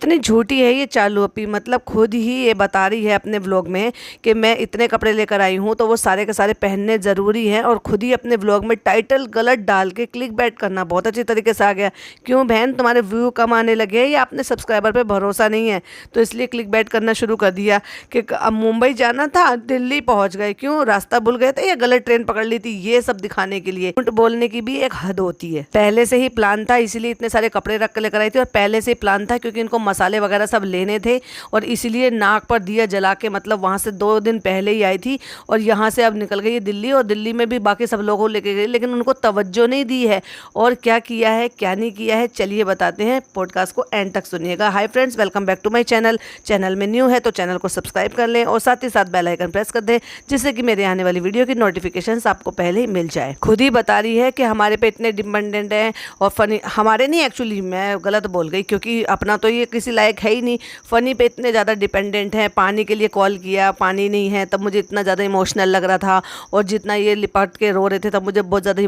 कितनी झूठी है ये चालू अपी, मतलब खुद ही ये बता रही है अपने व्लॉग में कि मैं इतने कपड़े लेकर आई हूँ तो वो सारे के सारे पहनने ज़रूरी हैं, और खुद ही अपने व्लॉग में टाइटल गलत डाल के क्लिक बैट करना बहुत अच्छी तरीके से आ गया। क्यों बहन, तुम्हारे व्यू कम आने लगे हैं या अपने सब्सक्राइबर पे भरोसा नहीं है तो इसलिए क्लिक बैट करना शुरू कर दिया कि अब मुंबई जाना था, दिल्ली पहुँच गए, क्यों रास्ता भूल गए थे या गलत ट्रेन पकड़ ली थी, ये सब दिखाने के लिए। झूठ बोलने की भी एक हद होती है। पहले से ही प्लान था, इसीलिए इतने सारे कपड़े रख कर लेकर आई थी, और पहले से ही प्लान था क्योंकि इनको मसाले वगैरह सब लेने थे, और इसीलिए नाक पर दिया जला के, मतलब वहाँ से 2 दिन पहले ही आई थी और यहाँ से अब निकल गई दिल्ली, और दिल्ली में भी बाकी सब लोगों को लेके गई, लेकिन उनको तवज्जो नहीं दी है। और क्या किया है क्या नहीं किया है, चलिए बताते हैं, पॉडकास्ट को एंड तक सुनिएगा। Hi friends, welcome back to my channel. Channel में न्यू है तो चैनल को सब्सक्राइब कर लें और साथ ही साथ बेल आइकन प्रेस कर दें, जिससे कि मेरे आने वाली वीडियो की नोटिफिकेशंस आपको पहले ही मिल जाए। खुद ही बता रही है कि हमारे पे इतने डिपेंडेंट हैं, और फनी हमारे नहीं, एक्चुअली मैं गलत बोल गई क्योंकि अपना तो ये किसी लायक है ही नहीं। फ़नी पे इतने ज़्यादा डिपेंडेंट हैं। पानी के लिए कॉल किया, पानी नहीं है, तब मुझे इतना ज़्यादा इमोशनल लग रहा था, और जितना ये लिपट के रो रहे थे तब मुझे बहुत ज़्यादा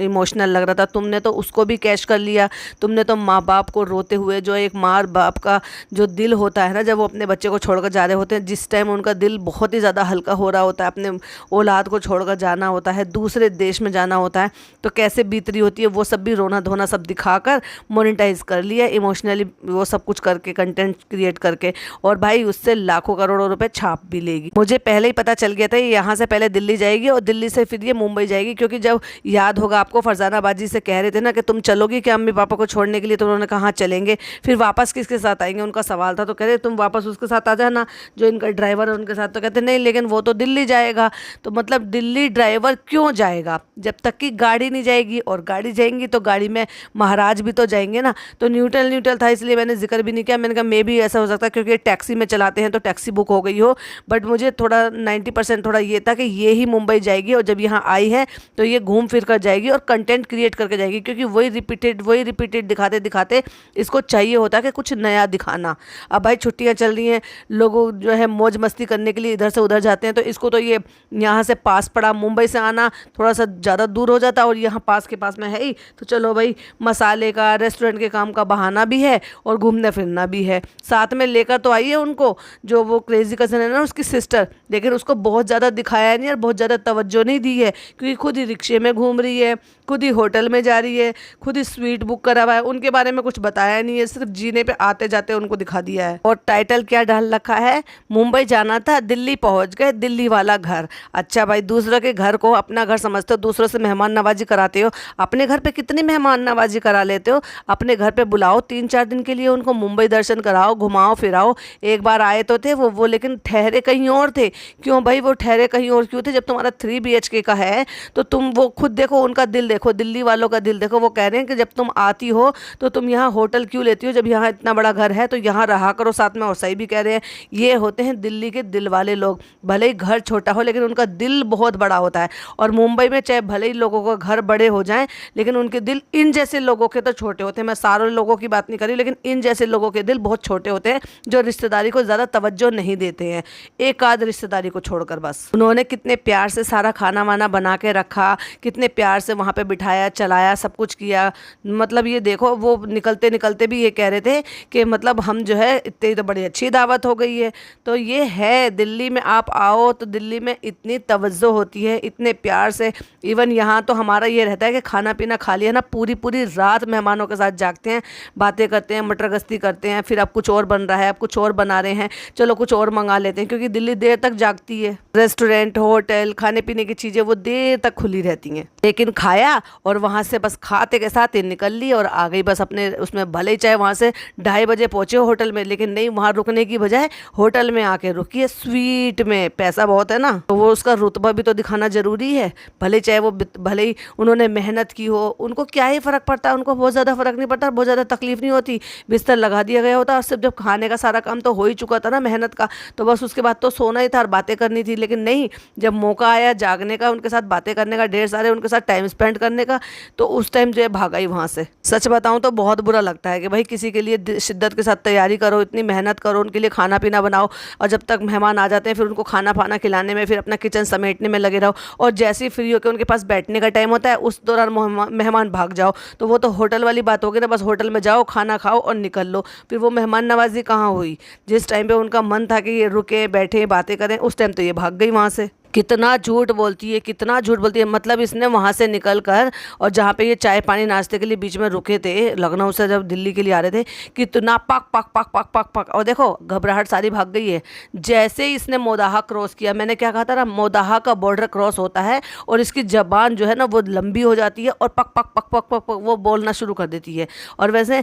इमोशनल लग रहा था। तुमने तो उसको भी कैश कर लिया। तुमने तो माँ बाप को रोते हुए, जो एक माँ बाप का जो दिल होता है ना, जब वो अपने बच्चे को छोड़कर जा रहे होते हैं, जिस टाइम उनका दिल बहुत ही ज़्यादा हल्का हो रहा होता है, अपने औलाद को छोड़कर जाना होता है, दूसरे देश में जाना होता है, तो कैसे बीत रही होती है, वो सब भी रोना धोना सब दिखाकर मोनेटाइज कर लिया इमोशनली, वो सब कुछ करके, कंटेंट क्रिएट करके, और भाई उससे लाखों करोड़ों रुपए छाप भी लेगी। मुझे पहले ही पता चल गया था यहाँ से पहले दिल्ली जाएगी और दिल्ली से फिर ये मुंबई जाएगी, क्योंकि जब याद होगा आपको, फरजाना बाजी से कह रहे थे ना कि तुम चलोगी क्या अम्मी पापा को छोड़ने के लिए, तो उन्होंने कहा हाँ चलेंगे। फिर वापस किसके साथ आएंगे, उनका सवाल था, तो कह रहे तुम वापस उसके साथ आ जाना जो इनका ड्राइवर है उनके साथ, तो कहते नहीं लेकिन वो तो दिल्ली जाएगा। तो मतलब दिल्ली ड्राइवर क्यों जाएगा जब तक कि गाड़ी नहीं जाएगी, और गाड़ी जाएंगी तो गाड़ी में महाराज भी तो जाएंगे ना। तो न्यूट्रल था, इसलिए मैंने जिक्र भी नहीं किया। मैंने कहा मे भी ऐसा हो सकता है क्योंकि टैक्सी में चलाते हैं तो टैक्सी बुक हो गई हो, बट मुझे थोड़ा 90% थोड़ा ये था कि ये ही मुंबई जाएगी, और जब यहाँ आई है तो ये घूम फिर कर जाएगी और कंटेंट क्रिएट करके जाएगी, क्योंकि वही रिपीटेड दिखाते दिखाते इसको चाहिए होता है कि कुछ नया दिखाना। अब भाई छुट्टियाँ चल रही हैं, लोगों जो है मौज मस्ती करने के लिए इधर से उधर जाते हैं, तो इसको तो ये यहाँ से पास पड़ा, मुंबई से आना थोड़ा सा ज़्यादा दूर हो जाता, और यहाँ पास के पास में है ही, तो चलो भाई मसाले का, रेस्टोरेंट के काम का बहाना भी है और घूमने फिरना भी है। साथ में लेकर तो आई है उनको, जो वो क्रेजी कज़न है ना उसकी सिस्टर, लेकिन उसको बहुत ज़्यादा दिखाया नहीं और बहुत ज़्यादा तवज्जो नहीं दी है, क्योंकि खुद ही रिक्शे में घूम रही है, खुद ही होटल में जा रही है, खुद ही स्वीट बुक करा हुआ है, उनके बारे में कुछ बताया नहीं है, सिर्फ जीने पे आते जाते उनको दिखा दिया है। और टाइटल क्या डाल रखा है, मुंबई जाना था, दिल्ली पहुंच गए, दिल्ली वाला घर। अच्छा भाई, दूसरे के घर को अपना घर समझते हो, दूसरों से मेहमान नवाजी कराते हो, अपने घर पे कितनी मेहमान नवाजी करा लेते हो। अपने घर पे बुलाओ 3-4 दिन के लिए, उनको मुंबई दर्शन कराओ, घुमाओ फिराओ। एक बार आए तो थे वो लेकिन ठहरे कहीं और थे। क्यों भाई वो ठहरे कहीं और क्यों थे, जब तुम्हारा 3 BHK का है तो तुम वो खुद देखो, उनका दिल देखो, दिल्ली वालों का दिल देखो। वो कह रहे हैं कि जब तुम आती हो तो तुम यहाँ होटल क्यों लेती हो, जब यहाँ इतना बड़ा घर है तो यहाँ रहा करो साथ में। और सही भी कह रहे हैं, ये होते हैं दिल्ली के दिल वाले लोग। भले ही घर छोटा हो लेकिन उनका दिल बहुत बड़ा होता है, और मुंबई में चाहे भले ही लोगों का घर बड़े हो जाएं, लेकिन उनके दिल इन जैसे लोगों के तो छोटे होते हैं। मैं सारे लोगों की बात नहीं कर रही, लेकिन इन जैसे लोगों के दिल बहुत छोटे होते हैं, जो रिश्तेदारी को ज़्यादा तवज्जो नहीं देते हैं, एक आध रिश्तेदारी को छोड़कर। बस उन्होंने कितने प्यार से सारा खाना वाना बना के रखा, कितने प्यार से वहाँ पे बिठाया, चलाया, सब कुछ किया। मतलब ये देखो, वो निकलते निकलते भी ये कह रहे थे कि मतलब हम जो है इतनी तो बड़ी अच्छी दावत हो गई है। तो ये है, दिल्ली में आप आओ तो दिल्ली में इतनी तवज्जो होती है, इतने प्यार से। इवन यहाँ तो हमारा ये रहता है कि खाना पीना खा लिया ना, पूरी पूरी रात मेहमानों के साथ जागते हैं, बातें करते हैं, मटर गश्ती करते हैं, फिर अब कुछ और बन रहा है, अब कुछ और बना रहे हैं, चलो कुछ और मंगा लेते हैं, क्योंकि दिल्ली देर तक जागती है। रेस्टोरेंट, होटल, खाने पीने की चीज़ें वो देर तक खुली रहती हैं। लेकिन खाया और वहाँ से बस खाते के साथ ही निकल ली और आ गई बस अपने उसमें। भले ही चाहे वहाँ से 2:30 बजे पहुँचे होटल में, लेकिन नहीं, वहाँ रुकने की बजाय होटल में आके रुकी है। स्वीट में पैसा बहुत है ना, तो वो उसका रुतबा भी तो दिखाना ज़रूरी है। भले चाहे वो, भले ही उन्होंने मेहनत की हो, उनको क्या ही फ़र्क पड़ता है, उनको बहुत ज़्यादा फ़र्क नहीं पड़ता, बहुत ज़्यादा तकलीफ नहीं होती। बिस्तर लगा दिया गया होता, और सिर्फ जब खाने का सारा काम तो हो ही चुका था ना मेहनत का, तो बस उसके बाद तो सोना ही था साथ बातें करनी थी, लेकिन नहीं, जब मौका आया जागने का, उनके साथ बातें करने का, ढेर सारे उनके साथ टाइम स्पेंड करने का, तो उस टाइम जो है भागा ही वहाँ से। सच बताऊँ तो बहुत बुरा लगता है कि भाई किसी के लिए शिद्दत के साथ तैयारी करो, इतनी मेहनत करो, उनके लिए खाना पीना बनाओ, और जब तक मेहमान आ जाते हैं फिर उनको खाना पाना खिलाने में, फिर अपना किचन समेटने में लगे रहो, और जैसे ही फ्री होकर उनके पास बैठने का टाइम होता है उस दौरान मेहमान भाग जाओ। तो वो तो होटल वाली बात होगी ना, बस होटल में जाओ, खाना खाओ और निकल लो। फिर वो मेहमान नवाजी कहाँ हुई? जिस टाइम पे उनका मन था कि ये रुके बैठे बातें करें, उस टाइम तो ये भाग गई वहाँ से। कितना झूठ बोलती है, कितना झूठ बोलती है। मतलब इसने वहाँ से निकल कर, और जहाँ पे ये चाय पानी नाश्ते के लिए बीच में रुके थे, लखनऊ से जब दिल्ली के लिए आ रहे थे, कितना पक पक पक पक पक पक, और देखो घबराहट सारी भाग गई है। जैसे ही इसने मोदाहा क्रॉस किया, मैंने क्या कहा था ना, मोदाहा का बॉर्डर क्रॉस होता है और इसकी जबान जो है ना वो लंबी हो जाती है और पक पक पक पक पक पक वो बोलना शुरू कर देती है। और वैसे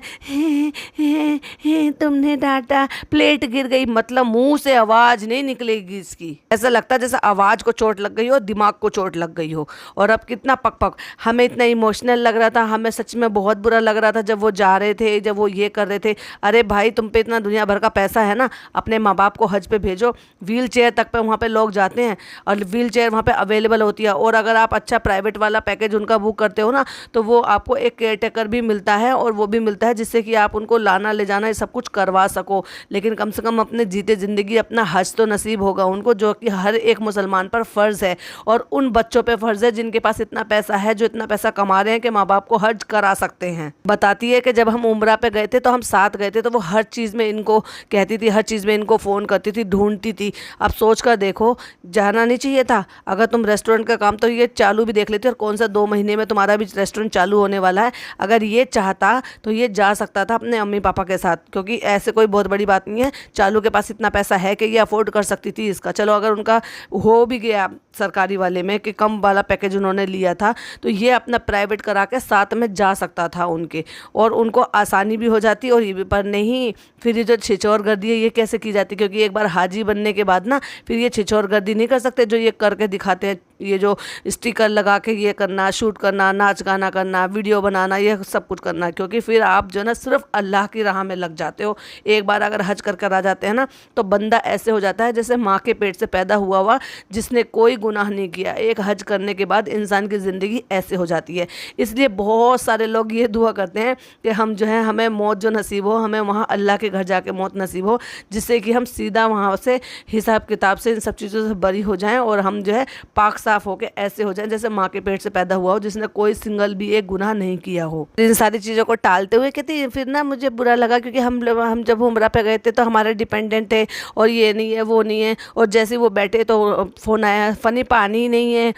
तुमने डांटा, प्लेट गिर गई, मतलब मुंह से आवाज़ नहीं निकलेगी इसकी। ऐसा लगता है जैसे आवाज़ को चोट लग गई हो, दिमाग को चोट लग गई हो। और अब कितना पक पक, हमें इतना इमोशनल लग रहा था, हमें सच में बहुत बुरा लग रहा था जब वो जा रहे थे, जब वो ये कर रहे थे। अरे भाई तुम पे इतना दुनिया भर का पैसा है ना, अपने माँ बाप को हज पे भेजो। व्हील चेयर तक पे वहाँ पे लोग जाते हैं और व्हील चेयर वहाँ पे अवेलेबल होती है। और अगर आप अच्छा प्राइवेट वाला पैकेज उनका बुक करते हो ना, तो वो आपको एक केयर टेकर भी मिलता है, और वो भी मिलता है जिससे कि आप उनको लाना ले जाना ये सब कुछ करवा सको। लेकिन कम से कम अपने जीते ज़िंदगी अपना हज तो नसीब होगा उनको, जो कि हर एक मुसलमान पर फ़र्ज़ है। और उन बच्चों पे फ़र्ज़ है जिनके पास इतना पैसा है, जो इतना पैसा कमा रहे हैं कि माँ बाप को हज करा सकते हैं। बताती है कि जब हम उम्रा पे गए थे तो हम साथ गए थे, तो वो हर चीज़ में इनको कहती थी, हर चीज़ में इनको फ़ोन करती थी, ढूंढती थी। अब सोच कर देखो, जाना नहीं चाहिए था। अगर तुम रेस्टोरेंट का काम तो ये चालू भी देख लेती, और कौन सा 2 महीने में तुम्हारा भी रेस्टोरेंट चालू होने वाला है। अगर ये चाहता तो ये जा सकता था अपने अम्मी पापा के साथ, क्योंकि ऐसे कोई बहुत बड़ी बात नहीं है। चालू के पास इतना पैसा है कि ये अफोर्ड कर सकती थी इसका। चलो अगर उनका हो भी गया सरकारी वाले में कि कम वाला पैकेज उन्होंने लिया था, तो ये अपना प्राइवेट करा के साथ में जा सकता था उनके, और उनको आसानी भी हो जाती। और ये भी पर नहीं, फिर ये जो छिछोर गर्दी है ये कैसे की जाती, क्योंकि एक बार हाजी बनने के बाद ना फिर ये छिछोर गर्दी नहीं कर सकते जो ये करके दिखाते हैं। ये जो स्टिकर लगा के ये करना, शूट करना, नाच गाना करना, वीडियो बनाना, ये सब कुछ करना, क्योंकि फिर आप जो है ना सिर्फ अल्लाह की राह में लग जाते हो। एक बार अगर हज कर कर आ जाते हैं ना, तो बंदा ऐसे हो जाता है जैसे माँ के पेट से पैदा हुआ जिसने कोई गुनाह नहीं किया। एक हज करने के बाद इंसान की ज़िंदगी ऐसे हो जाती है। इसलिए बहुत सारे लोग ये दुआ करते हैं कि हम जो है, हमें मौत जो नसीब हो, हमें वहाँ अल्लाह के घर जाके मौत नसीब हो, जिससे कि हम सीधा वहाँ से हिसाब किताब से इन सब चीज़ों से बरी हो जाएं, और हम जो है पाक साफ होके ऐसे हो जाएं जैसे माँ के पेट से पैदा हुआ हो, जिसने कोई सिंगल भी एक गुनाह नहीं किया हो। इन सारी चीज़ों को टालते हुए कहती फिर ना मुझे बुरा लगा, क्योंकि हम जब उम्रा पे गए थे तो हमारे डिपेंडेंट थे, और ये नहीं है वो नहीं है, और जैसे वो बैठे तो फ़ोन आया, फ़नी पानी ही नहीं है।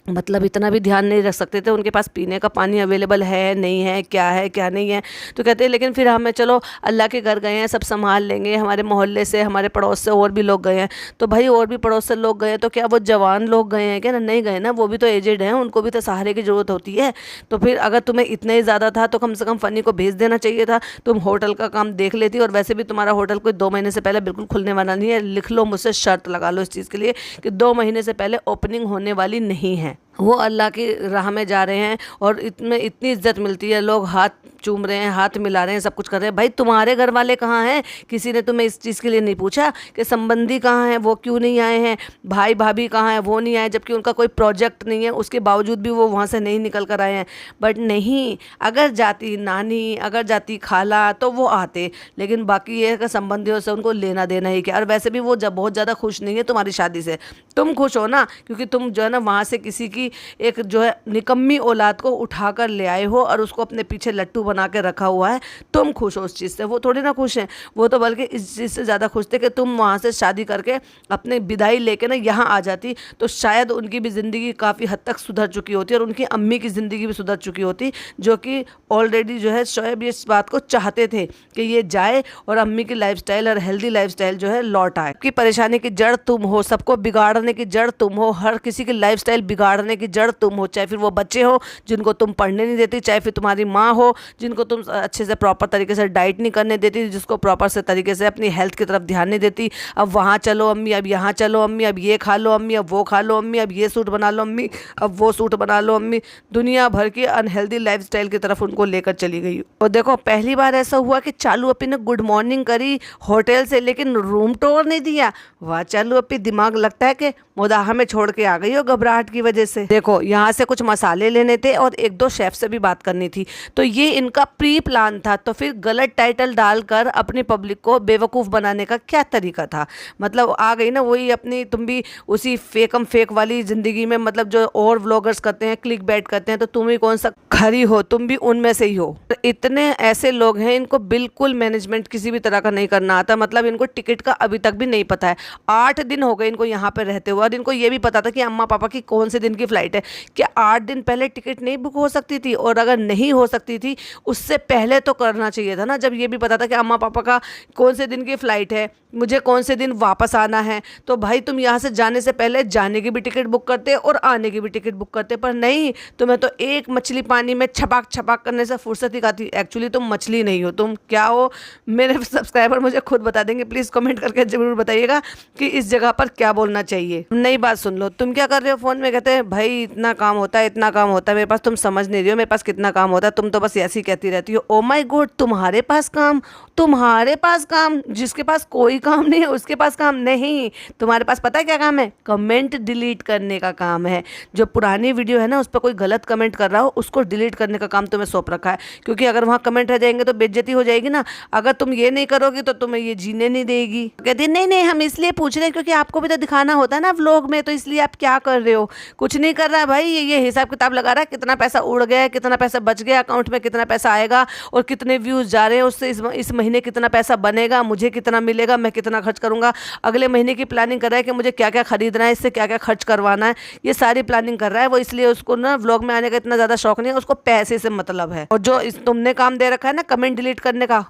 मतलब इतना भी ध्यान नहीं रख सकते थे उनके पास पीने का पानी अवेलेबल है नहीं है, क्या नहीं है। तो कहते हैं लेकिन फिर हमें चलो अल्लाह के घर गए हैं, सब संभाल लेंगे। हमारे मोहल्ले से, हमारे पड़ोस से और भी लोग गए हैं। तो भाई और भी पड़ोस से लोग गए हैं, तो क्या वो जवान लोग गए हैं क्या? नहीं गए ना, वो भी तो एजेड हैं, उनको भी तो सहारे की ज़रूरत होती है। तो फिर अगर तुम्हें इतना ही ज़्यादा था तो कम से कम फ़नी को भेज देना चाहिए था। तुम होटल का काम देख लेती, और वैसे भी तुम्हारा होटल कोई 2 महीने से पहले बिल्कुल खुलने वाला नहीं है। लिख लो, मुझसे शर्त लगा लो इस चीज़ के लिए कि 2 महीने से पहले ओपनिंग होने वाली नहीं है। वो अल्लाह की राह में जा रहे हैं और इतने इतनी इज्जत मिलती है, लोग हाथ चूम रहे हैं, हाथ मिला रहे हैं, सब कुछ कर रहे हैं। भाई तुम्हारे घर वाले कहाँ हैं? किसी ने तुम्हें इस चीज़ के लिए नहीं पूछा कि संबंधी कहाँ हैं, वो क्यों नहीं आए हैं? भाई भाभी कहाँ हैं, वो नहीं आए, जबकि उनका कोई प्रोजेक्ट नहीं है, उसके बावजूद भी वो वहाँ से नहीं निकल कर आए हैं। बट नहीं, अगर जाती नानी, अगर जाती खाला तो वो आते, लेकिन बाकी ये है कि संबंधियों से उनको लेना देना ही क्या। और वैसे भी वो जब बहुत ज़्यादा खुश नहीं है तुम्हारी शादी से। तुम खुश हो ना, क्योंकि तुम जो है ना वहाँ से किसी की एक जो है निकम्मी औलाद को उठा कर ले आए हो और उसको अपने पीछे लट्टू बना के रखा हुआ है। तुम खुश हो उस चीज़ से, वो थोड़ी ना खुश हैं। वो तो बल्कि इस चीज़ से ज़्यादा खुश थे कि तुम वहाँ से शादी करके अपने विदाई लेके ना यहाँ आ जाती, तो शायद उनकी भी ज़िंदगी काफ़ी हद तक सुधर चुकी होती और उनकी अम्मी की ज़िंदगी भी सुधर चुकी होती, जो कि ऑलरेडी जो है शोएब इस बात को चाहते थे कि ये जाए और अम्मी की लाइफस्टाइल और हेल्दी लाइफस्टाइल जो है लौट आए। कि परेशानी की जड़ तुम हो, सबको बिगाड़ने की जड़ तुम हो, हर किसी की लाइफस्टाइल बिगाड़ने की जड़ तुम हो। चाहे फिर वो बच्चे हो जिनको तुम पढ़ने नहीं देती, चाहे फिर तुम्हारी माँ हो जिनको तुम अच्छे से प्रॉपर तरीके से डाइट नहीं करने देती, जिसको प्रॉपर से तरीके से अपनी हेल्थ की तरफ ध्यान नहीं देती। अब वहाँ चलो अम्मी, अब यहाँ चलो अम्मी, अब ये खा लो अम्मी, अब वो खा लो अम्मी, अब ये सूट बना लो अम्मी, अब वो सूट बना लो अम्मी, दुनिया भर की अनहेल्दी लाइफस्टाइल की तरफ उनको लेकर चली गई। और देखो पहली बार ऐसा हुआ कि चालू अपी ने गुड मॉर्निंग करी होटल से, लेकिन रूम टूर नहीं दिया। वाह चालू अपी, दिमाग लगता है कि मुदाहा में छोड़ के आ गई हो घबराहट की वजह से। देखो यहाँ से कुछ मसाले लेने थे और एक दो शेफ से भी बात करनी थी, तो ये इनका प्री प्लान था। तो फिर गलत टाइटल डालकर अपनी पब्लिक को बेवकूफ़ बनाने का क्या तरीका था। मतलब आ गई ना वही अपनी, तुम भी उसी फेकम फेक वाली ज़िंदगी में, मतलब जो और व्लॉगर्स करते हैं, क्लिक बैट करते हैं, तो तुम ही कौन सा खरी हो, तुम भी उनमें से ही हो। तो इतने ऐसे लोग हैं, इनको बिल्कुल मैनेजमेंट किसी भी तरह का नहीं करना आता। मतलब इनको टिकट का अभी तक भी नहीं पता है। 8 दिन हो गए इनको यहाँ पे रहते हुए, और इनको ये भी पता था कि अम्मा पापा की कौन से दिन की फ़्लाइट है। क्या 8 दिन पहले टिकट नहीं बुक हो सकती थी? और अगर नहीं हो सकती थी उससे पहले तो करना चाहिए था ना, जब ये भी पता था कि अम्मा पापा का कौन से दिन की फ़्लाइट है, मुझे कौन से दिन वापस आना है। तो भाई तुम यहाँ से जाने से पहले जाने की भी टिकट बुक करते और आने की भी टिकट बुक करते, पर नहीं, तुम्हें तो एक मछली पानी में छपाक छपाक करने से फुर्सत ही आती। एक्चुअली तुम मछली नहीं हो, तुम क्या हो? मेरे सब्सक्राइबर मुझे खुद बता देंगे। प्लीज़ कमेंट करके ज़रूर बताइएगा कि इस जगह पर क्या बोलना चाहिए। नई बात सुन लो, तुम क्या कर रहे हो फ़ोन में? कहते हैं भाई इतना काम होता है, इतना काम होता है मेरे पास, तुम समझ नहीं रही हो मेरे पास कितना काम होता है, तुम तो बस ऐसी कहती रहती हो। ओ माय गॉड, तुम्हारे पास काम, तुम्हारे पास काम? जिसके पास कोई काम नहीं है उसके पास काम नहीं। तुम्हारे पास पता है क्या काम है? कमेंट डिलीट करने का काम है। जो पुरानी वीडियो है ना, उस पर कोई गलत कमेंट कर रहा हो उसको डिलीट करने का काम तुम्हें सौंप रखा है, क्योंकि अगर वहाँ कमेंट रह जाएंगे तो बेइज्जती हो जाएगी ना। अगर तुम ये नहीं करोगी तो तुम्हें ये जीने नहीं देगी। कहती नहीं नहीं, हम इसलिए पूछ रहे हैं क्योंकि आपको भी तो दिखाना होता है ना व्लॉग में, तो इसलिए आप क्या कर रहे हो? कुछ नहीं कर रहा है भाई, ये हिसाब किताब लगा रहा है कितना पैसा उड़ गया, कितना पैसा बच गया अकाउंट में, कितना पैसा आएगा और कितने व्यूज़ जा रहे हैं उससे, इस महीने कितना पैसा बनेगा, मुझे कितना मिलेगा, मैं कितना खर्च करूंगा। अगले महीने की प्लानिंग कर रहा है कि मुझे क्या क्या खरीदना है, इससे क्या क्या खर्च करवाना है, ये सारी प्लानिंग कर रहा है वो। इसलिए उसको ना व्लॉग में आने का इतना ज़्यादा शौक नहीं है, उसको पैसे से मतलब है। और जो तुमने काम दे रखा है ना कमेंट डिलीट करने का,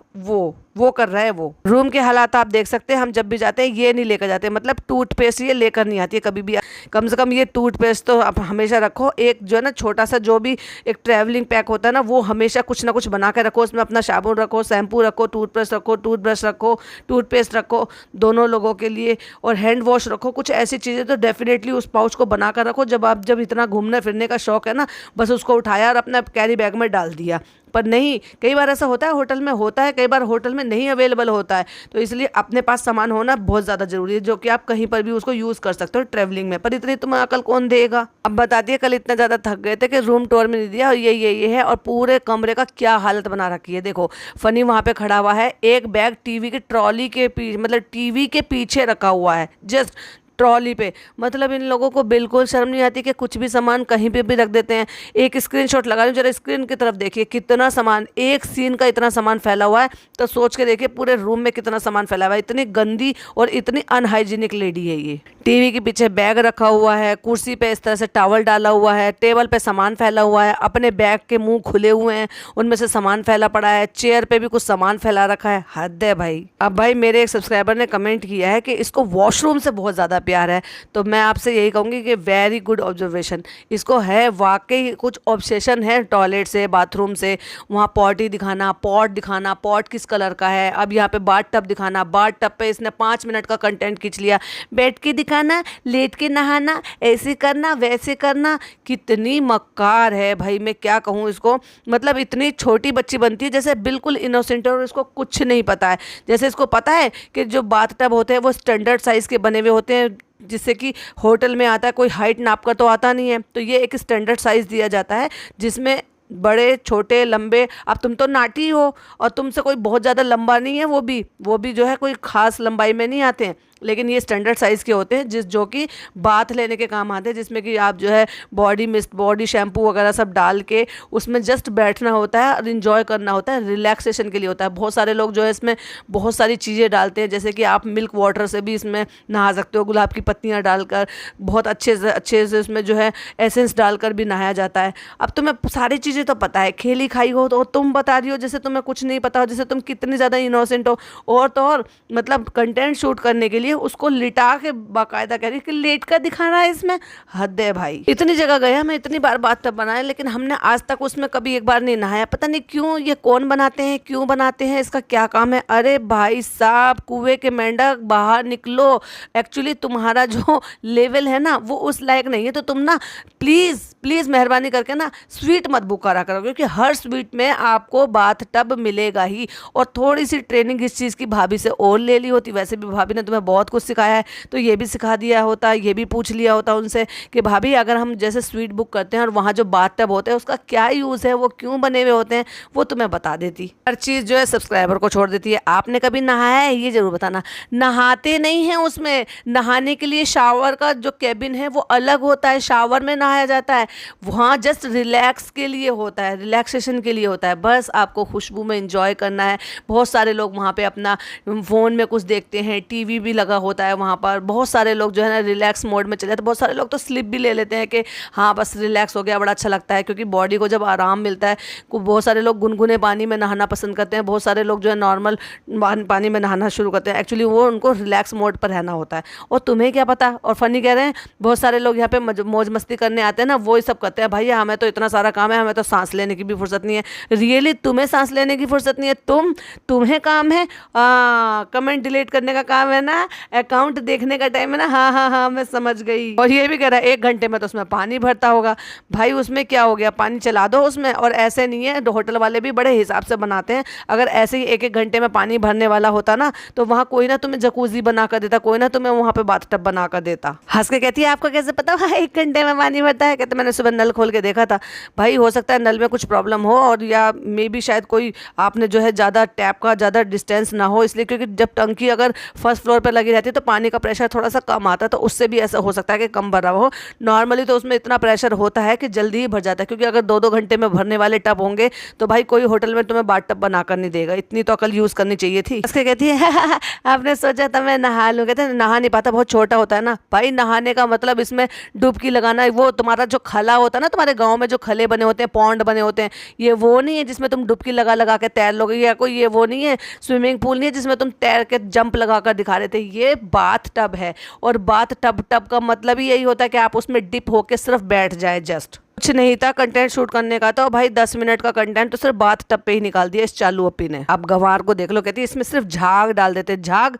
वो कर रहा है वो। रूम के हालात आप देख सकते हैं, हम जब भी जाते हैं ये नहीं लेकर जाते, मतलब टूथपेस्ट ये लेकर नहीं आती है कभी भी। कम से कम ये टूथपेस्ट तो आप हमेशा रखो। एक जो है ना छोटा सा जो भी एक ट्रैवलिंग पैक होता है ना, वो हमेशा कुछ ना कुछ बना के रखो। उसमें अपना साबुन रखो, शैम्पू रखो, टूथपेस्ट रखो, टूथब्रश रखो, टूथपेस्ट रखो दोनों लोगों के लिए, और हैंड वॉश रखो। कुछ ऐसी चीज़ें तो डेफिनेटली उस पाउच को बना कर रखो। जब इतना घूमने फिरने का शौक है ना, बस उसको उठाया और अपना कैरी बैग में डाल दिया। पर नहीं, कई बार ऐसा होता है होटल में होता है, कई बार होटल में नहीं अवेलेबल होता है, तो इसलिए अपने पास सामान होना बहुत ज़्यादा ज़रूरी है, जो कि आप कहीं पर भी उसको यूज़ कर सकते हो ट्रैवलिंग में। पर इतनी तुम्हें अकल कौन देगा? अब बता दिए, कल इतना ज़्यादा थक गए थे कि रूम टूर में नहीं दिया, और ये है। और पूरे कमरे का क्या हालत बना रखी है देखो। फनी वहाँ पे खड़ा हुआ है, एक बैग टीवी की ट्रॉली के पीछे, मतलब टीवी के पीछे रखा हुआ है, जस्ट ट्रॉली पे। मतलब इन लोगों को बिल्कुल शर्म नहीं आती कि कुछ भी सामान कहीं पे भी रख देते हैं। एक स्क्रीनशॉट लगा लूँ, जरा स्क्रीन की तरफ देखिए, कितना सामान, एक सीन का इतना सामान फैला हुआ है, तो सोच के देखिए पूरे रूम में कितना सामान फैला हुआ है। इतनी गंदी और इतनी अनहाइजीनिक लेडी है ये। टीवी के पीछे बैग रखा हुआ है, कुर्सी पे इस तरह से टॉवल डाला हुआ है, टेबल पे सामान फैला हुआ है, अपने बैग के मुंह खुले हुए हैं, उनमें से सामान फैला पड़ा है, चेयर पे भी कुछ सामान फैला रखा है। हद है भाई। अब भाई मेरे एक सब्सक्राइबर ने कमेंट किया है कि इसको वॉशरूम से बहुत ज़्यादा प्यार है, तो मैं आपसे यही कहूँगी कि वेरी गुड ऑब्जर्वेशन। इसको है वाकई कुछ ऑब्सेशन है टॉयलेट से, बाथरूम से। वहाँ पॉटी दिखाना, पॉट किस कलर का है, अब यहाँ पे बाथ टब दिखाना, बाथ टब पे इसने 5 मिनट का कंटेंट खींच लिया, बैठ के दिखाना, लेट के नहाना, ऐसे करना वैसे करना। कितनी मक्कार है भाई, मैं क्या कहूँ इसको। मतलब इतनी छोटी बच्ची बनती है जैसे बिल्कुल इनोसेंट है और इसको कुछ नहीं पता है। जैसे इसको पता है कि जो बाथ टब होते हैं वो स्टैंडर्ड साइज़ के बने हुए होते हैं, जिससे कि होटल में आता है, कोई हाइट नाप कर तो आता नहीं है, तो ये एक स्टैंडर्ड साइज़ दिया जाता है जिसमें बड़े छोटे लंबे। अब तुम तो नाटी हो और तुमसे कोई बहुत ज़्यादा लंबा नहीं है, वो भी जो है कोई ख़ास लंबाई में नहीं आते हैं, लेकिन ये स्टैंडर्ड साइज़ के होते हैं जो कि बाथ लेने के काम आते हैं, जिसमें कि आप जो है बॉडी मिस्ट, बॉडी शैम्पू वगैरह सब डाल के उसमें जस्ट बैठना होता है और इन्जॉय करना होता है, रिलैक्सेशन के लिए होता है। बहुत सारे लोग जो है इसमें बहुत सारी चीज़ें डालते हैं, जैसे कि आप मिल्क वाटर से भी इसमें नहा सकते हो, गुलाब की पत्तियाँ डालकर, बहुत अच्छे से इसमें जो है एसेंस डालकर भी नहाया जाता है। अब तुम्हें सारी चीज़ें तो पता है, खेली खाई हो, तो तुम बता रही हो जैसे तुम्हें कुछ नहीं पता हो, जैसे तुम कितनी ज़्यादा इनोसेंट हो। और तो और मतलब कंटेंट शूट करने के लिए उसको लिटा के बाकायदा कह रही कि लेट कर दिखा रहा है इसमें। हद है भाई। इतनी जगह गया मैं, इतनी बार बाथ टब बनाया, लेकिन हमने आज तक उसमें कभी एक बार नहीं नहाया। पता नहीं क्यों, ये कौन बनाते हैं, क्यों बनाते हैं, इसका क्या काम है। अरे भाई साहब, कुएं के मेंढक बाहर निकलो। एक्चुअली तुम्हारा जो लेवल है ना वो उस लायक नहीं है, तो तुम ना प्लीज़ प्लीज़ मेहरबानी करके ना स्वीट मत बुक करा करो, क्योंकि हर स्वीट में आपको बाथ टब मिलेगा ही। और थोड़ी सी ट्रेनिंग इस चीज़ की भाभी से और ले ली होती, वैसे भी भाभी ने तुम्हें बहुत कुछ सिखाया है, तो ये भी सिखा दिया होता, ये भी पूछ लिया होता उनसे कि भाभी अगर हम जैसे स्वीट बुक करते हैं और वहाँ जो बाथ टब होते हैं उसका क्या यूज़ है, वो क्यों बने हुए होते हैं, वो तुम्हें बता देती। हर चीज़ जो है सब्सक्राइबर को छोड़ देती है। आपने कभी नहाया है ये ज़रूर बताना। नहाते नहीं हैं उसमें, नहाने के लिए शावर का जो कैबिन है वो अलग होता है, शावर में नहाया जाता है। वहाँ जस्ट रिलैक्स के लिए होता है, रिलैक्सेशन के लिए होता है, बस आपको खुशबू में इंजॉय करना है। बहुत सारे लोग वहाँ पे अपना फ़ोन में कुछ देखते हैं, टीवी भी लगा होता है वहाँ पर। बहुत सारे लोग जो है ना रिलैक्स मोड में चले जाते हैं। बहुत सारे लोग तो स्लिप भी ले लेते हैं कि हाँ बस रिलैक्स हो गया, बड़ा अच्छा लगता है, क्योंकि बॉडी को जब आराम मिलता है। बहुत सारे लोग गुनगुने पानी में नहाना पसंद करते हैं, बहुत सारे लोग जो है नॉर्मल पानी में नहाना शुरू करते हैं। एक्चुअली वो उनको रिलैक्स मोड पर रहना होता है, और तुम्हें क्या पता। और फनी कह रहे हैं, बहुत सारे लोग यहाँ पे मौज मस्ती करने आते हैं ना, वो ही सब करते हैं। भैया हमें तो इतना सारा काम है, हमें तो सांस लेने की भी फुर्सत नहीं है। रियली तुम्हें सांस लेने की फुर्सत नहीं है? तुम्हें काम है कमेंट डिलीट करने का काम है ना, अकाउंट देखने का टाइम है ना। हाँ हाँ हाँ मैं समझ गई। और ये भी कह रहा है 1 घंटे में तो उसमें पानी भरता होगा। भाई उसमें क्या हो गया, पानी चला दो उसमें। और ऐसे नहीं है, होटल वाले भी बड़े हिसाब से बनाते हैं। अगर ऐसे ही 1-1 घंटे में पानी भरने वाला होता ना, तो वहाँ कोई ना तुम्हें जकूजी बना कर देता, कोई ना तुम्हें वहाँ पे बाथ टब बना कर देता। हंस के कहती है आपको कैसे पता 1 घंटे में पानी भरता है? कहते मैंने सुबह नल खोल के देखा था। भाई हो सकता है नल में कुछ प्रॉब्लम हो, और या मे बी शायद कोई आपने जो है ज़्यादा टैप का ज़्यादा डिस्टेंस ना हो, इसलिए। क्योंकि जब टंकी अगर फर्स्ट फ्लोर पर लगी रहती है तो पानी का प्रेशर थोड़ा सा कम आता है, तो उससे भी ऐसा हो सकता है कि कम भरा हो। नॉर्मली तो उसमें इतना प्रेशर होता है कि जल्दी ही भर जाता है, क्योंकि अगर 2-2 घंटे में भरने वाले टब होंगे तो भाई कोई होटल में तुम्हें बाथ टब बना कर नहीं देगा। इतनी तो अकल यूज़ करनी चाहिए थी। उसके कहती है आपने सोचा था मैं नहा लूँ? कहते नहा नहीं पाता, बहुत छोटा होता है ना। भाई नहाने का मतलब इसमें डुबकी लगाना, वो तुम्हारा जो खला होता है ना, तुम्हारे गाँव में जो खले बने होते हैं, पॉन्ड बने होते हैं, ये वो नहीं है जिसमें तुम डुबकी लगा लगा के तैर लोगे, या कोई ये वो नहीं है स्विमिंग पूल नहीं है जिसमें तुम तैर के जंप लगा कर दिखा रहे थे। ये बाथ टब है, और बाथ टब का मतलब ही यही होता है कि आप उसमें डिप होके सिर्फ बैठ जाए। जस्ट कुछ नहीं था कंटेंट शूट करने का, तो भाई 10 मिनट का कंटेंट तो सिर्फ बाथ टब पे ही निकाल दिया इस चालू अपी ने। अब गंवार को देख लो, कहती है इसमें सिर्फ झाग डाल देते। झाग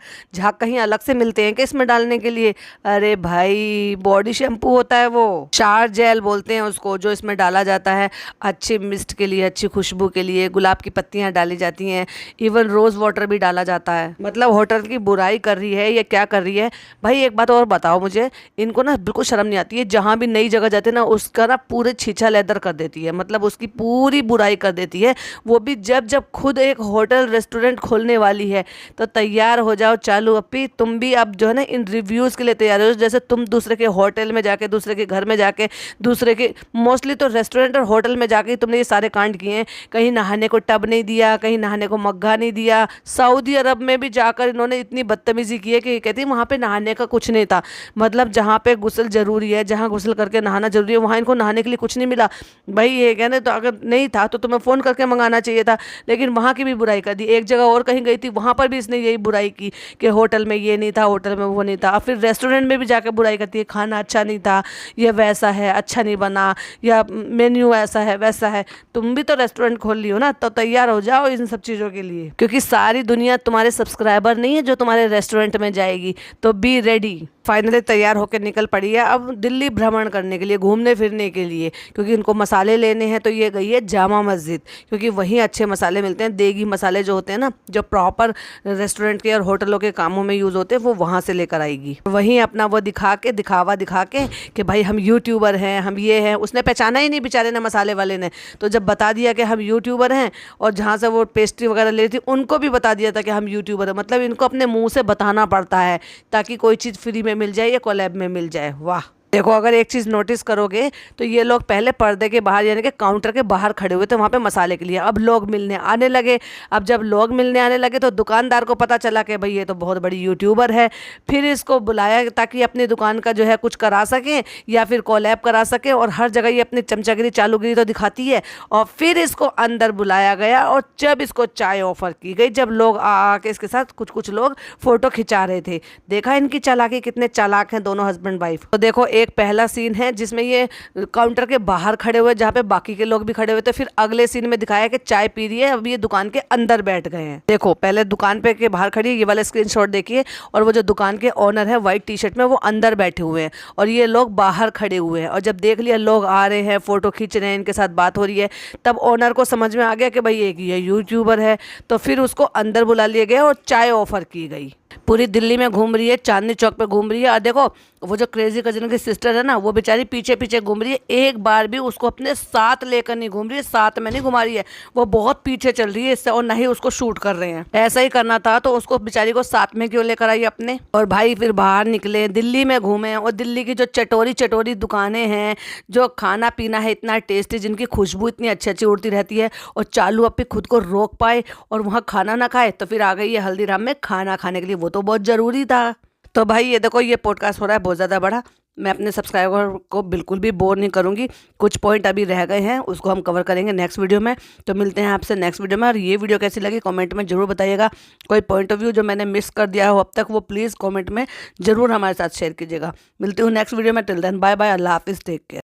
कहीं अलग से मिलते हैं कि इसमें डालने के लिए? अरे भाई बॉडी शैम्पू होता है वो, शार जेल बोलते हैं उसको, जो इसमें डाला जाता है अच्छी मिस्ट के लिए, अच्छी खुशबू के लिए। गुलाब की पत्तियां डाली जाती हैं, इवन रोज वाटर भी डाला जाता है। मतलब होटल की बुराई कर रही है या क्या कर रही है? भाई एक बात और बताओ मुझे, इनको ना बिल्कुल शर्म नहीं आती है? जहाँ भी नई जगह जाते हैं ना, उसका ना पूरे छीछा लेदर कर देती है, मतलब उसकी पूरी बुराई कर देती है। वो भी जब खुद एक होटल रेस्टोरेंट खोलने वाली है। तो तैयार हो जाओ चालू अपी, तुम भी अब जो है ना इन रिव्यूज़ के लिए तैयार हो। जैसे तुम दूसरे के होटल में जाके, दूसरे के घर में जाके, दूसरे के मोस्टली तो रेस्टोरेंट और होटल में जाके तुमने ये सारे कांड किए हैं। कहीं नहाने को टब नहीं दिया, कहीं नहाने को मग्घा नहीं दिया। सऊदी अरब में भी जाकर इन्होंने इतनी बदतमीजी की है कि कहती है वहाँ पे नहाने का कुछ नहीं था। मतलब जहाँ पे गुस्ल जरूरी है, जहाँ गुस्ल करके नहाना जरूरी है, वहाँ इनको नहाने के लिए कुछ नहीं मिला। भाई ये कहने तो अगर नहीं था तो तुम्हें फ़ोन करके मंगाना चाहिए था, लेकिन वहाँ की भी बुराई कर दी। एक जगह और कहीं गई थी, वहाँ पर भी इसने यही बुराई की कि होटल में ये नहीं था, होटल में वो नहीं था। फिर रेस्टोरेंट में भी जाकर बुराई करती है, खाना अच्छा नहीं था, ये वैसा है, अच्छा नहीं बना, या मेन्यू ऐसा है वैसा है। तुम भी तो रेस्टोरेंट खोल ली हो ना, तो तैयार हो जाओ इन सब चीज़ों के लिए, क्योंकि सारी दुनिया तुम्हारे सब्सक्राइबर नहीं है जो तुम्हारे रेस्टोरेंट में जाएगी। तो बी रेडी। फाइनली तैयार होकर निकल पड़ी है अब दिल्ली भ्रमण करने के लिए, घूमने फिरने के लिए, क्योंकि इनको मसाले लेने हैं। तो ये गई है जामा मस्जिद, क्योंकि वहीं अच्छे मसाले मिलते हैं। देगी मसाले जो होते हैं ना, जो प्रॉपर रेस्टोरेंट के और होटलों के कामों में यूज़ होते हैं, वो वहाँ से लेकर आएगी। वहीं अपना वो दिखावा दिखा के कि भाई हम यूट्यूबर हैं, हम ये हैं। उसने पहचाना ही नहीं बेचारे ने, मसाले वाले ने। तो जब बता दिया कि हम यूट्यूबर हैं, और जहाँ से वो पेस्ट्री वगैरह ले थी उनको भी बता दिया था कि हम यूट्यूबर हैं। मतलब इनको अपने मुँह से बताना पड़ता है ताकि कोई चीज़ फ्री में मिल जाए या कोलैब में मिल जाए। वाह। देखो अगर एक चीज़ नोटिस करोगे तो ये लोग पहले पर्दे के बाहर यानी कि काउंटर के बाहर खड़े हुए थे वहाँ पे मसाले के लिए। अब लोग मिलने आने लगे। अब जब लोग मिलने आने लगे तो दुकानदार को पता चला कि भाई ये तो बहुत बड़ी यूट्यूबर है। फिर इसको बुलाया ताकि अपनी दुकान का जो है कुछ करा सकें या फिर कोलैब करा सकें, और हर जगह ये अपनी चमचागिरी चालूगिरी तो दिखाती है। और फिर इसको अंदर बुलाया गया और जब इसको चाय ऑफर की गई, जब लोग आके इसके साथ कुछ कुछ लोग फोटो खिंचा रहे थे। देखा इनकी चालाकी, कितने चालाक हैं दोनों हस्बैंड वाइफ। तो देखो एक पहला सीन है जिसमें ये काउंटर के बाहर खड़े हुए जहाँ पे बाकी के लोग भी खड़े हुए थे। फिर अगले सीन में दिखाया कि चाय पी रही है, अब ये दुकान के अंदर बैठ गए हैं। देखो पहले दुकान पे के बाहर खड़ी है, ये वाला स्क्रीनशॉट देखिए, और वो जो दुकान के ओनर है व्हाइट टी शर्ट में वो अंदर बैठे हुए हैं और ये लोग बाहर खड़े हुए हैं। और जब देख लिया लोग आ रहे हैं, फोटो खींच रहे हैं, इनके साथ बात हो रही है, तब ओनर को समझ में आ गया कि भाई एक ये यूट्यूबर है। तो फिर उसको अंदर बुला लिया गया और चाय ऑफर की गई। पूरी दिल्ली में घूम रही है, चांदनी चौक पे घूम रही है। और देखो वो जो क्रेजी कजन की सिस्टर है ना, वो बेचारी पीछे पीछे घूम रही है, एक बार भी उसको अपने साथ लेकर नहीं घूम रही है, साथ में नहीं घुमा रही है, वो बहुत पीछे चल रही है इससे, और ना ही उसको शूट कर रहे हैं। ऐसा ही करना था तो उसको बेचारी को साथ में क्यों लेकर आई अपने। और भाई फिर बाहर निकले, दिल्ली में घूमे, और दिल्ली की जो चटोरी चटोरी दुकानें हैं, जो खाना पीना है इतना टेस्टी, जिनकी खुशबू इतनी अच्छी अच्छी उड़ती रहती है, और चालू अपनी खुद को रोक पाए और वहाँ खाना ना खाए, तो फिर आ गई है हल्दीराम में खाना खाने के लिए। वो तो बहुत ज़रूरी था। तो भाई ये देखो ये पॉडकास्ट हो रहा है बहुत ज़्यादा बड़ा। मैं अपने सब्सक्राइबर को बिल्कुल भी बोर नहीं करूँगी। कुछ पॉइंट अभी रह गए हैं, उसको हम कवर करेंगे नेक्स्ट वीडियो में। तो मिलते हैं आपसे नेक्स्ट वीडियो में। और ये वीडियो कैसी लगी कमेंट में ज़रूर बताइएगा। कोई पॉइंट ऑफ व्यू जो मैंने मिस कर दिया हो अब तक, वो प्लीज़ कमेंट में ज़रूर हमारे साथ शेयर कीजिएगा। मिलती हूँ नेक्स्ट वीडियो में। टिल देन बाय बाय, अल्लाह हाफिज़, टेक केयर।